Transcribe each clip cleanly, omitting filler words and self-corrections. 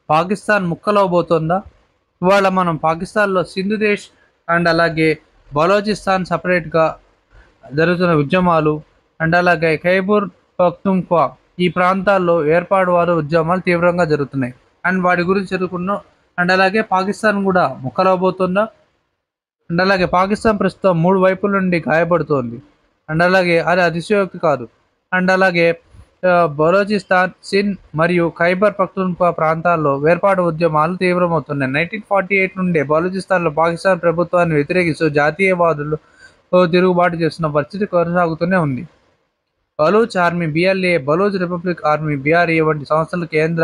పాకిస్తాన్ ముక్కలవబోతోందా? ఇవాళ మనం పాకిస్తాన్‌లో సింధు దేశ్ అండ్ అలాగే బలోచిస్తాన్ సెపరేట్‌గా జరుగుతున్న ఉద్యమాలు అండ్ అలాగే ఖైబర్ పఖ్తుంఖ్వా ఈ ప్రాంతాల్లో ఏర్పాటువాద ఉద్యమాలు తీవ్రంగా జరుగుతున్నాయి. అండ్ వాటి గురించి చదువుకున్నాం. అండ్ అలాగే పాకిస్తాన్ గూడా ముక్కలవబోతోందా? అండ్ అలాగే పాకిస్తాన్ ప్రస్తుతం 3 వైపుల నుండి గాయపడుతోంది. అండ్ అలాగే అది అతిశయోక్తి కాదు. అండ్ అలాగే బలోచిస్తాన్, సింధ్ మరియు ఖైబర్ పఖ్తూన్ఖ్వా ప్రాంతాల్లో వేర్పాటు ఉద్యమాలు తీవ్రమవుతున్నాయి. 1948 నుండే బలూచిస్తాన్‌లో పాకిస్తాన్ ప్రభుత్వాన్ని వ్యతిరేకిస్తూ జాతీయవాదులు తిరుగుబాటు చేస్తున్న పరిస్థితి కొనసాగుతూనే ఉంది. Baloch army BLA, Baloch republic army BRA వంటి సంస్థలు కేంద్ర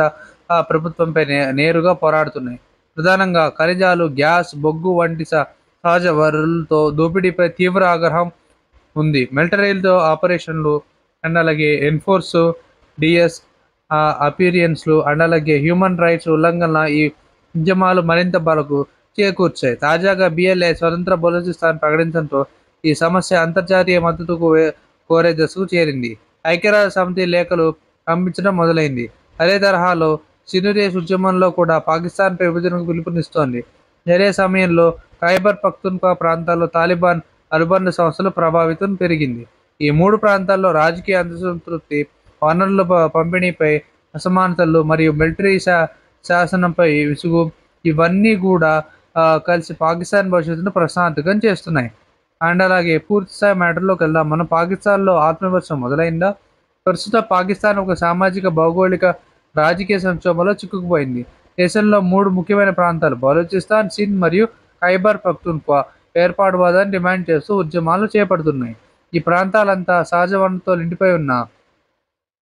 ప్రభుత్వంపై నేరుగా పోరాడుతున్నాయి. ప్రధానంగా ఖనిజాలు, గ్యాస్, బొగ్గు వంటి సహజ వనరులతో దోపిడీపై తీవ్ర ఆగ్రహం ఉంది. మిలిటరీలతో ఆపరేషన్లు అండ్ అలాగే ఎన్ఫోర్స్, డిఎస్ అపీరియన్స్లు అండ్ అలాగే హ్యూమన్ రైట్స్ ఉల్లంఘన ఈ ఉద్యమాలు మరింత బలకు చేకూర్చాయి. తాజాగా బిఎల్ఏ స్వతంత్ర బలూచిస్తాన్ ప్రకటించడంతో ఈ సమస్య అంతర్జాతీయ మద్దతుకు కోరే దశకు చేరింది. ఐక్యరాజ్య సమితి లేఖలు పంపించడం మొదలైంది. అదే తరహాలో సింధు దేశ్ ఉద్యమంలో కూడా పాకిస్తాన్పై విభజనకు పిలుపునిస్తోంది. అదే సమయంలో ఖైబర్ పఖ్తూన్ఖ్వా ప్రాంతాల్లో తాలిబాన్ అనుబంధ సంస్థల ప్రభావితం పెరిగింది. ఈ 3 ప్రాంతాల్లో రాజకీయ అసంతృప్తి, వనరుల పంపిణీపై అసమానతలు మరియు మిలిటరీ శాసనంపై విసుగు ఇవన్నీ కూడా కలిసి పాకిస్తాన్ భవిష్యత్తును ప్రశ్నార్థకం చేస్తున్నాయి. అండ్ అలాగే పూర్తిస్థాయి మ్యాటర్‌లోకి వెళ్దాం. మనం పాకిస్తాన్‌లో ఆత్మవిమర్శ మొదలైందా? ప్రస్తుతం పాకిస్తాన్ ఒక సామాజిక, భౌగోళిక, రాజకీయ సంక్షోభంలో చిక్కుకుపోయింది. దేశంలో 3 ముఖ్యమైన ప్రాంతాలు బలూచిస్తాన్, సింధ్ మరియు ఖైబర్ పఖ్తూన్ఖ్వా ఏర్పాటువాదాన్ని డిమాండ్ చేస్తూ ఉద్యమాలు చేపడుతున్నాయి. ఈ ప్రాంతాలంతా సహజ వనరులతో నిండిపోయి ఉన్న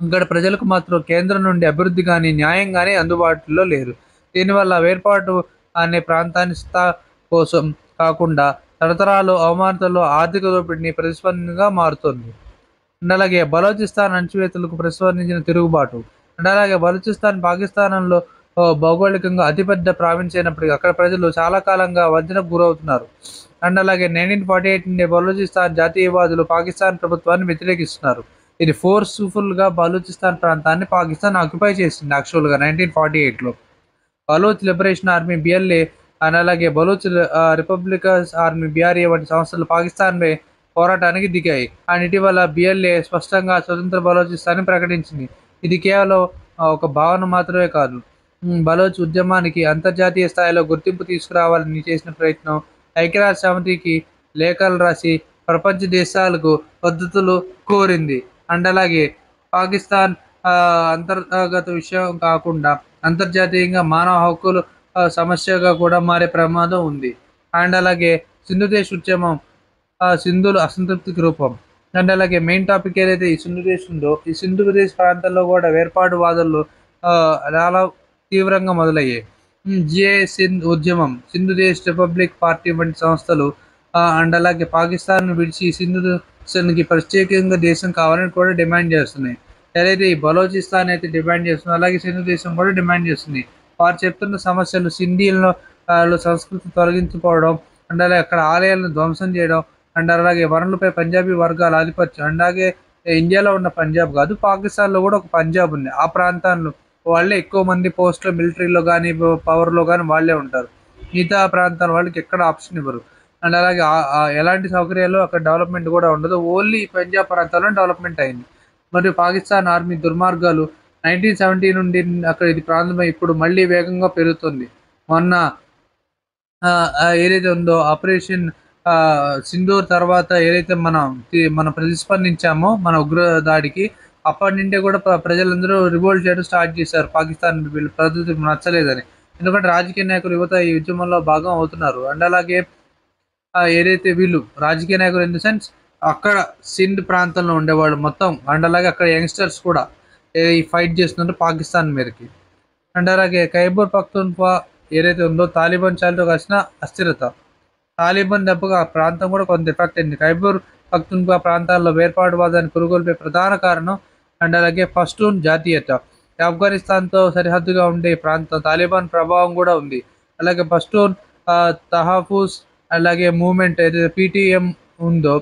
ఇక్కడ ప్రజలకు మాత్రం కేంద్రం నుండి అభివృద్ధి గానీ, న్యాయం గానీ అందుబాటులో లేదు. దీనివల్ల వేర్పాటు అనే ప్రాంతాన్ని కోసం కాకుండా తరతరాలు అవమానతలు, ఆర్థిక దోపిడీని ప్రతిస్పందనగా మారుతోంది. అండ్ అలాగే బలోచిస్తాన్ అణచివేతలకు ప్రతిస్పందించిన తిరుగుబాటు. అండ్ అలాగే బలూచిస్తాన్ పాకిస్తాన్‌లో భౌగోళికంగా అతిపెద్ద ప్రావిన్స్ అయినప్పటికీ అక్కడ ప్రజలు చాలా కాలంగా వంచనకు గురవుతున్నారు. అండ్ అలాగే 1948 నుండి బలూచిస్తాన్ జాతీయవాదులు పాకిస్తాన్ ప్రభుత్వాన్ని వ్యతిరేకిస్తున్నారు. ఇది ఫోర్స్‌ఫుల్‌గా బలూచిస్తాన్ ప్రాంతాన్ని పాకిస్తాన్ ఆక్యుపై చేసింది యాక్చువల్‌గా 1948లో. Baloch liberation army BLA and అలాగే బలూచ్ రిపబ్లికన్ ఆర్మీ బిఆర్ఏ వంటి సంస్థలు పాకిస్తాన్‌పై పోరాటానికి దిగాయి. అండ్ ఇటీవల బిఎల్ఏ స్పష్టంగా స్వతంత్ర బలోచిస్తాన్ని ప్రకటించింది. ఇది కేవలం ఒక భావన మాత్రమే కాదు. బలోచ్ ఉద్యమానికి అంతర్జాతీయ స్థాయిలో గుర్తింపు తీసుకురావాలని చేసిన ప్రయత్నం. ఐక్యరాజ్య సమితికి లేఖలు రాసి ప్రపంచ దేశాలకు మద్దతులు కోరింది. అండ్ అలాగే పాకిస్తాన్ అంతర్గత విషయం కాకుండా అంతర్జాతీయంగా మానవ హక్కులు సమస్యగా కూడా మారే ప్రమాదం ఉంది. అండ్ అలాగే సింధు దేశ్ ఉద్యమం సింధులు అసంతృప్తికి రూపం. అండ్ అలాగే మెయిన్ టాపిక్ ఏదైతే ఈ సింధు దేశ్ ఉందో, ఈ సింధు దేశ్ ప్రాంతాల్లో కూడా వేర్పాటు వాదులు చాలా తీవ్రంగా మొదలయ్యాయి. జిఏ సింధ్ ఉద్యమం, సింధు దేశ్ రిపబ్లిక్ పార్టీ వంటి సంస్థలు అండ్ అలాగే పాకిస్తాన్ విడిచి సింధు దేశానికి ప్రత్యేకంగా దేశం కావాలని కూడా డిమాండ్ చేస్తున్నాయి. ఏదైతే ఈ బలోచిస్తాన్ అయితే డిమాండ్ చేస్తుందో అలాగే సింధు దేశం కూడా డిమాండ్ చేస్తుంది. వారు చెప్తున్న సమస్యలు సింధీల్లో సంస్కృతి తొలగించుకోవడం అండ్ అలాగే అక్కడ ఆలయాలను ధ్వంసం చేయడం అండ్ అలాగే వనరులపై పంజాబీ వర్గాల ఆధిపత్యం అండ్ అలాగే ఇండియాలో ఉన్న పంజాబ్ కాదు, పాకిస్తాన్లో కూడా ఒక పంజాబ్ ఉంది. ఆ ప్రాంతాల్లో వాళ్ళే ఎక్కువ మంది పోస్టులో మిలిటరీలో కానీ పవర్లో కానీ వాళ్ళే ఉంటారు. మిగతా ప్రాంతాల వాళ్ళకి ఎక్కడ ఆప్షన్ ఇవ్వరు. అండ్ అలాగే ఎలాంటి సౌకర్యాలు అక్కడ డెవలప్మెంట్ కూడా ఉండదు. ఓన్లీ పంజాబ్ ప్రాంతాల్లో డెవలప్మెంట్ అయింది. మరియు పాకిస్తాన్ ఆర్మీ దుర్మార్గాలు 1970 నుండి అక్కడ ఇది ప్రారంభమై ఇప్పుడు మళ్ళీ వేగంగా పెరుగుతుంది. మొన్న ఏదైతే ఉందో ఆపరేషన్ సింధూర్ తర్వాత ఏదైతే మనం ప్రతిస్పందించామో మన ఉగ్ర దాడికి, అప్పటి నుండే కూడా ప్రజలందరూ రివోల్ట్ చేయడం స్టార్ట్ చేశారు. పాకిస్తాన్ వీళ్ళు పద్ధతి నచ్చలేదని. ఎందుకంటే రాజకీయ నాయకులు యువత ఈ ఉద్యమంలో భాగం అవుతున్నారు. అండ్ అలాగే ఏదైతే వీళ్ళు రాజకీయ నాయకులు ఇన్ ద సెన్స్ అక్కడ సింధ్ ప్రాంతంలో ఉండేవాళ్ళు మొత్తం అండ్ అలాగే అక్కడ యంగ్స్టర్స్ కూడా ఈ ఫైట్ చేస్తున్నారు పాకిస్తాన్ మీదకి. అండ్ అలాగే ఖైబర్ పఖ్తూన్ఖ్వా ఏదైతే ఉందో తాలిబాన్ చాలతో కలిసిన అస్థిరత. తాలిబాన్ దెబ్బకు ఆ ప్రాంతం కూడా కొంత ఎఫెక్ట్ అయింది. ఖైబర్ పఖ్తూన్ఖ్వా ప్రాంతాల్లో వేర్పాటువాదాన్ని పురుగొల్పే ప్రధాన కారణం అండ్ అలాగే పష్తూన్ జాతీయత. ఆఫ్ఘనిస్తాన్తో సరిహద్దుగా ఉండే ప్రాంతం తాలిబాన్ ప్రభావం కూడా ఉంది. అలాగే పష్తూన్ తహఫూజ్ అలాగే మూవ్మెంట్ ఏదైతే పీటీఎం ఉందో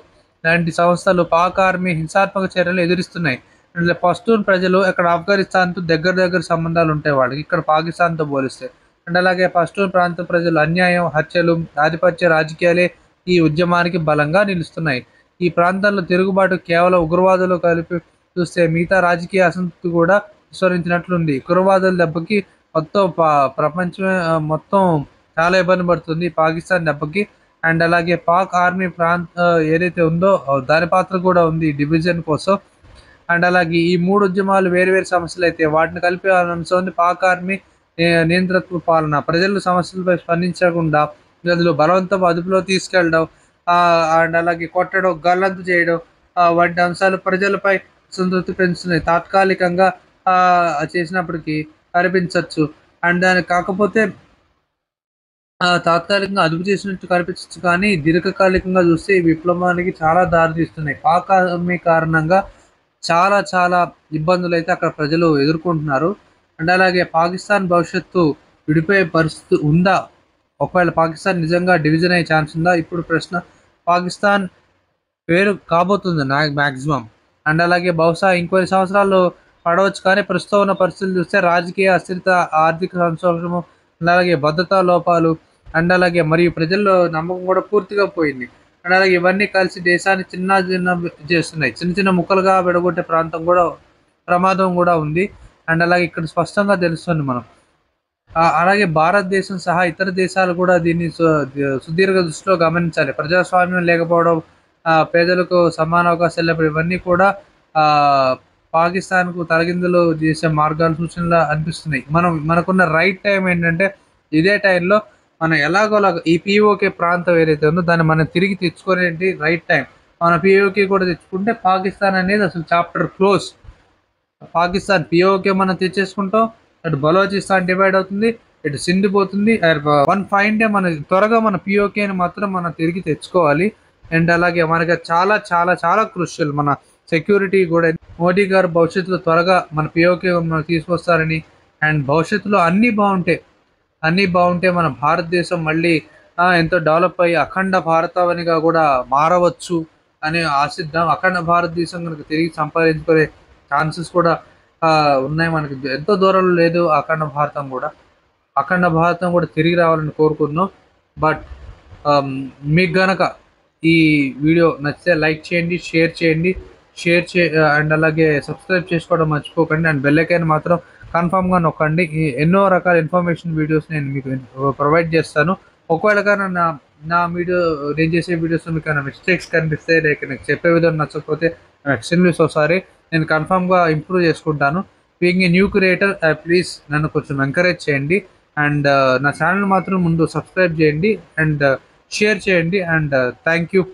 లాంటి సంస్థలు పాక్ ఆర్మీ హింసాత్మక చర్యలు ఎదురిస్తున్నాయి. అండ్ పస్తూన్ ప్రజలు ఇక్కడ ఆఫ్ఘనిస్తాన్తో దగ్గర సంబంధాలు ఉంటాయి వాళ్ళకి ఇక్కడ పాకిస్తాన్తో పోలిస్తే. అండ్ అలాగే పస్తూన్ ప్రాంత ప్రజలు అన్యాయం, హత్యలు, ఆధిపత్య రాజకీయాలే ఈ ఉద్యమానికి బలంగా నిలుస్తున్నాయి. ఈ ప్రాంతంలో తిరుగుబాటు కేవలం ఉగ్రవాదులు కలిపి చూస్తే మిగతా రాజకీయ అసంతృప్తి కూడా విస్మరించినట్లుంది. ఉగ్రవాదుల దెబ్బకి మొత్తం ప్రపంచమే మొత్తం చాలా ఇబ్బంది పడుతుంది పాకిస్తాన్ దెబ్బకి. అండ్ అలాగే పాక్ ఆర్మీ ఏదైతే ఉందో దాని పాత్ర కూడా ఉంది ఈ డివిజన్ కోసం. అండ్ అలాగే ఈ 3 ఉద్యమాలు వేరు సమస్యలైతే వాటిని కలిపే అంశం ఉంది పాక్ ఆర్మీ నియంతృత్వ పాలన. ప్రజలు సమస్యలపై స్పందించకుండా ప్రజలు బలవంతం అదుపులో తీసుకెళ్ళడం, అండ్ అలాగే కొట్టడం, గల్లంతు చేయడం వంటి అంశాలు ప్రజలపై అసంతృప్తి పెంచుతున్నాయి. తాత్కాలికంగా చేసినప్పటికీ కనిపించవచ్చు. అండ్ దానికి కాకపోతే తాత్కాలికంగా అదుపు చేసినట్టు కనిపించచ్చు కానీ దీర్ఘకాలికంగా చూస్తే ఈ విప్లవానికి చాలా దారితీస్తున్నాయి. పాక్ ఆర్మీ కారణంగా చాలా ఇబ్బందులైతే అక్కడ ప్రజలు ఎదుర్కొంటున్నారు. అండ్ అలాగే పాకిస్తాన్ భవిష్యత్తు విడిపోయే పరిస్థితి ఉందా? ఒకవేళ పాకిస్తాన్ నిజంగా డివిజన్ అయ్యే ఛాన్స్ ఉందా? ఇప్పుడు ప్రశ్న. పాకిస్తాన్ పేరు కాబోతుంది మ్యాక్సిమం. అండ్ అలాగే బహుశా ఇంకొన్ని సంవత్సరాలు పడవచ్చు కానీ ప్రస్తుతం ఉన్న పరిస్థితులు చూస్తే రాజకీయ అస్థిరత, ఆర్థిక సంక్షోభము, అలాగే భద్రతా లోపాలు, అండ్ అలాగే మరియు ప్రజల్లో నమ్మకం కూడా పూర్తిగా పోయింది. అండ్ అలాగే ఇవన్నీ కలిసి దేశాన్ని చిన్న చేస్తున్నాయి. చిన్న ముక్కలుగా విడగొట్టే ప్రమాదం కూడా ఉంది. అండ్ అలాగే ఇక్కడ స్పష్టంగా తెలుస్తుంది మనం. అలాగే భారతదేశం సహా ఇతర దేశాలు కూడా దీన్ని సుదీర్ఘ దృష్టిలో గమనించాలి. ప్రజాస్వామ్యం లేకపోవడం, పేదలకు సమాన అవకాశాలు లేకపోవడం ఇవన్నీ కూడా పాకిస్తాన్కు తలకిందులు చేసే మార్గాలు, సూచనలు అనిపిస్తున్నాయి. మనకున్న రైట్ టైం ఏంటంటే ఇదే టైంలో మనం ఎలాగోలాగా ఈ పిఓకే ప్రాంతం ఏదైతే ఉందో దాన్ని మనం తిరిగి తెచ్చుకునేది రైట్ టైం. మన పిఓకే కూడా తెచ్చుకుంటే పాకిస్తాన్ అనేది అసలు చాప్టర్ క్లోజ్. పాకిస్తాన్ పిఓకే మనం తెచ్చేసుకుంటాం, అటు బలోచిస్తాన్ డివైడ్ అవుతుంది, ఇటు సింధు పోతుంది. వన్ ఫైన్ డే త్వరగా మన పిఓకేని మాత్రం మనం తిరిగి తెచ్చుకోవాలి. అండ్ అలాగే మనకి చాలా క్రూషియల్ మన సెక్యూరిటీ కూడా. మోడీ గారు భవిష్యత్తులో త్వరగా మన పిఓకే తీసుకొస్తారని, అండ్ భవిష్యత్తులో అన్నీ బాగుంటే మన భారతదేశం మళ్ళీ ఎంతో డెవలప్ అయ్యి అఖండ భారతావనిగా కూడా మారవచ్చు అని ఆశిద్దాం. అఖండ భారతదేశం కనుక తిరిగి సంపాదించుకునే ఛాన్సెస్ కూడా ఉన్నాయి. మనకి ఎంతో దూరంలో లేదు అఖండ భారతం కూడా తిరిగి రావాలని కోరుకుందాం. బట్ మీకు గనక ఈ వీడియో నచ్చితే లైక్ చేయండి, షేర్ అండ్ అలాగే సబ్స్క్రైబ్ చేసుకోవడం మర్చిపోకండి. అండ్ బెల్ ఐకాన్ మాత్రం కన్ఫామ్గా నొక్కండి. ఎన్నో రకాల ఇన్ఫర్మేషన్ వీడియోస్ నేను మీకు ప్రొవైడ్ చేస్తాను. ఒకవేళ కానీ నేను చేసే వీడియోస్లో మీకు ఏమైనా మిస్టేక్స్ కనిపిస్తే లేక నాకు చెప్పే విధానం నచ్చకపోతే ఎక్స్ట్రీమ్లీ సో సారీ. నేను కన్ఫామ్గా ఇంప్రూవ్ చేసుకుంటాను. Being a new creator please నన్ను కొంచెం ఎంకరేజ్ చేయండి. అండ్ నా ఛానల్ మాత్రం ముందు సబ్స్క్రైబ్ చేయండి అండ్ షేర్ చేయండి. And thank you.